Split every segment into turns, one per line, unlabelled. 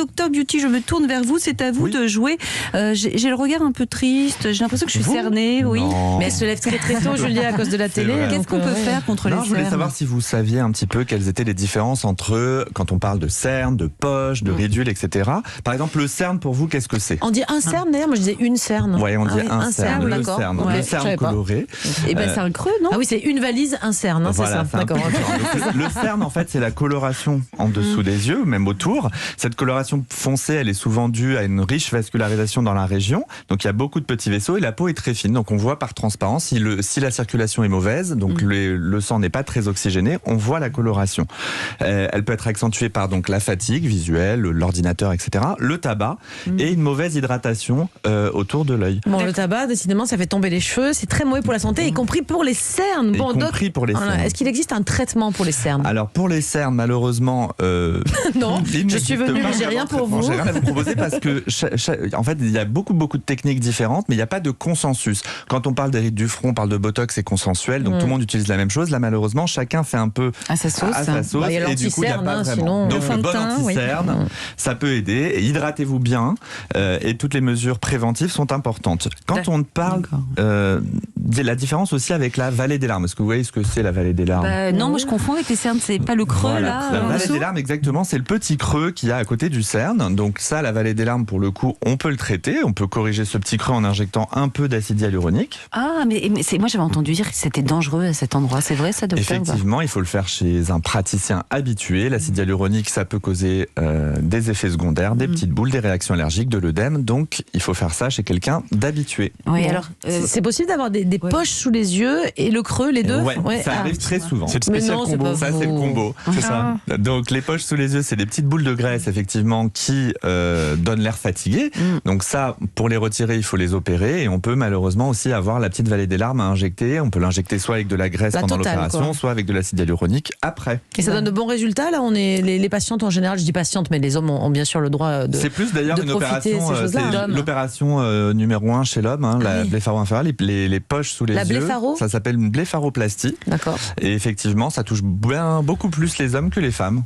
Docteur Beauty, je me tourne vers vous. C'est à vous de jouer. J'ai le regard un peu triste. J'ai l'impression que je suis cernée. Oui.
Mais elle se lève très très tôt, Julia, à cause de la télé.
Qu'est-ce qu'on peut faire contre les cernes?
Je voulais savoir si vous saviez un petit peu quelles étaient les différences entre, quand on parle de cernes, de poches, de ridules, etc. Par exemple, le cerne, pour vous, qu'est-ce que c'est?
On dit un cerne, d'ailleurs, moi je disais une cerne.
Oui, on dit un cerne.
Oui,
le
d'accord.
cerne,
Ouais,
le cerne coloré.
Et ben c'est un creux, non? Ah oui, c'est une valise, un cerne, hein,
voilà,
c'est ça. D'accord.
Le cerne, en fait, c'est la coloration en dessous des yeux, même autour. Cette coloration foncée, elle est souvent due à une riche vascularisation dans la région. Donc il y a beaucoup de petits vaisseaux et la peau est très fine. Donc on voit par transparence si la circulation est mauvaise, donc le sang n'est pas très oxygéné, on voit la coloration. Elle peut être accentuée par donc la fatigue visuelle, l'ordinateur, etc. Le tabac et une mauvaise hydratation autour de l'œil.
Bon, le tabac, décidément, ça fait tomber les cheveux. C'est très mauvais pour la santé, y compris pour les cernes.
Bon, y compris pour les cernes.
Est-ce qu'il existe un traitement pour les cernes?
Alors pour les cernes, malheureusement,
non. Je suis venue, mais j'ai rien pour vous.
J'ai rien à vous proposer parce que en fait, il y a beaucoup de techniques différentes, mais il n'y a pas de consensus. Quand on parle des rides du front, on parle de botox, c'est consensuel, donc tout le monde utilise la même chose. Là, malheureusement, chacun fait un peu
à sa sauce.
Et du coup, il n'y a pas vraiment. Donc le bon anti-cerne, ça peut aider. Et hydratez-vous bien. Et toutes les mesures préventives sont importantes. Quand on parle de la différence aussi avec la vallée des larmes, est-ce que vous voyez ce que c'est la vallée des larmes?
Non, moi je confonds avec les cernes. C'est pas le creux là.
La vallée des larmes, exactement, c'est le petit creux qu'il y a à côté du cerne. Donc ça, la vallée des larmes, pour le coup, on peut le traiter. On peut corriger ce petit creux en injectant un peu d'acide hyaluronique.
Ah, mais moi j'avais entendu dire que c'était dangereux à cet endroit. C'est vrai ça, docteur?
Effectivement, il faut le faire chez un praticien habitué. L'acide hyaluronique, ça peut causer des effets secondaires, des petites boules, des réactions allergiques, de l'œdème. Donc il faut faire ça chez quelqu'un d'habitué.
Oui, alors c'est possible d'avoir des poches sous les yeux et le creux, les deux?
Ça arrive très souvent.
C'est le spécial combo.
Ça, c'est le combo.
C'est ça.
Donc les poches sous les yeux, c'est des petites boules de graisse, effectivement, qui donnent l'air fatigué. Donc ça, pour les retirer, il faut les opérer. Et on peut malheureusement aussi avoir la petite vallée des larmes à injecter. On peut l'injecter soit avec de la graisse pendant l'opération, soit avec de l'acide hyaluronique après.
Et ça donne de bons résultats, là? Les patientes en général, je dis patientes, mais les hommes ont bien sûr le droit de.
C'est plus d'ailleurs une opération, c'est l'opération numéro 1 chez l'homme, la blépharo inférieure, les poches sous les yeux.
Bléphaро?
Ça s'appelle une blépharoplastie.
D'accord.
Et effectivement, ça touche beaucoup plus les hommes que les femmes.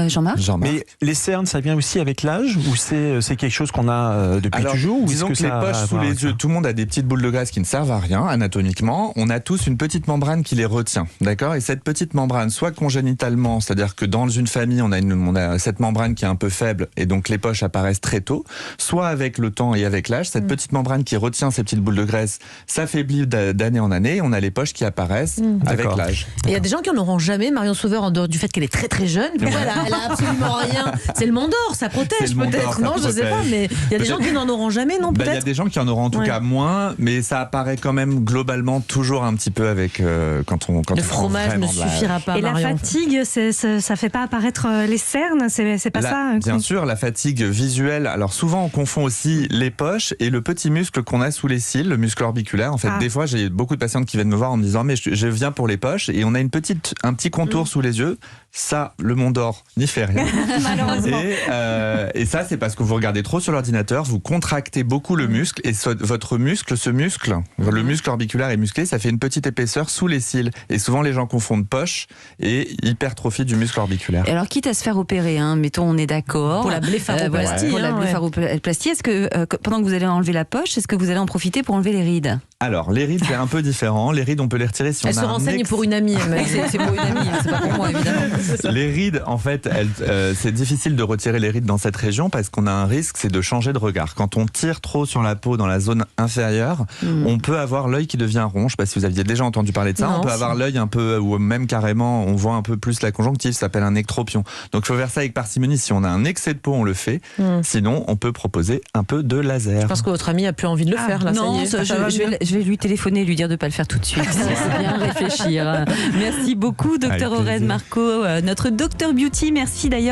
Jean-Marc?
Mais les cernes, ça vient aussi avec l'âge ou c'est quelque chose qu'on a depuis toujours? Ou
disons que les poches sous les yeux, tout le monde a des petites boules de graisse qui ne servent à rien anatomiquement. On a tous une petite membrane qui les retient, d'accord? Et cette petite membrane, soit congénitalement, c'est-à-dire que dans une famille, on a cette membrane qui est un peu faible et donc les poches apparaissent très tôt, soit avec le temps et avec l'âge, cette petite membrane qui retient ces petites boules de graisse s'affaiblit d'année en année. On a les poches qui apparaissent avec l'âge.
Il y a des gens qui en auront jamais. Marion Sauveur, en dehors du fait qu'elle est très très jeune, puis voilà, elle a absolument rien. C'est le Mont d'Or, ça protège peut-être. Non, je sais pas, mais il y a des gens qui n'en auront jamais, non, peut-être.
Il y a des gens qui en auront en tout cas moins, mais ça apparaît quand même globalement toujours un petit peu avec quand on
le fromage ne suffira pas.
Et
Marion.
La fatigue, ça fait pas apparaître les cernes, c'est pas ça?
Bien sûr, la fatigue visuelle. Alors souvent on confond aussi les poches et le petit muscle qu'on a sous les cils, le muscle orbiculaire. En fait, des fois j'ai beaucoup de patientes qui viennent me voir en me disant mais je viens pour les poches et on a un petit contour sous les yeux. Ça, le Mont d'Or n'y fait rien.
Malheureusement.
Et ça, c'est parce que vous regardez trop sur l'ordinateur, vous contractez beaucoup le muscle et votre muscle, le muscle orbiculaire est musclé, ça fait une petite épaisseur sous les cils. Et souvent, les gens confondent poche et hypertrophie du muscle orbiculaire.
Et alors, quitte à se faire opérer, mettons, on est d'accord.
Pour la blépharoplastie.
Pour la blépharoplastie, est-ce que pendant que vous allez enlever la poche, est-ce que vous allez en profiter pour enlever les rides?
Alors, les rides, c'est un peu différent. Les rides, on peut les retirer si on a
Elle se renseigne pour une amie. C'est pour une amie, c'est pas pour moi, évidemment.
Les rides, en fait, c'est difficile de retirer les rides dans cette région parce qu'on a un risque, c'est de changer de regard. Quand on tire trop sur la peau dans la zone inférieure, on peut avoir l'œil qui devient rond. Je ne sais pas si vous aviez déjà entendu parler de ça.
Non,
on peut avoir l'œil un peu, ou même carrément, on voit un peu plus la conjonctive, ça s'appelle un ectropion. Donc il faut faire ça avec parcimonie. Si on a un excès de peau, on le fait. Sinon, on peut proposer un peu de laser.
Je pense que votre ami a plus envie de le faire. Là,
non, je vais lui téléphoner et lui dire de ne pas le faire tout de suite. C'est bien réfléchir. Merci beaucoup, docteur Aurène Marco, notre docteur Beauty. Merci d'ailleurs.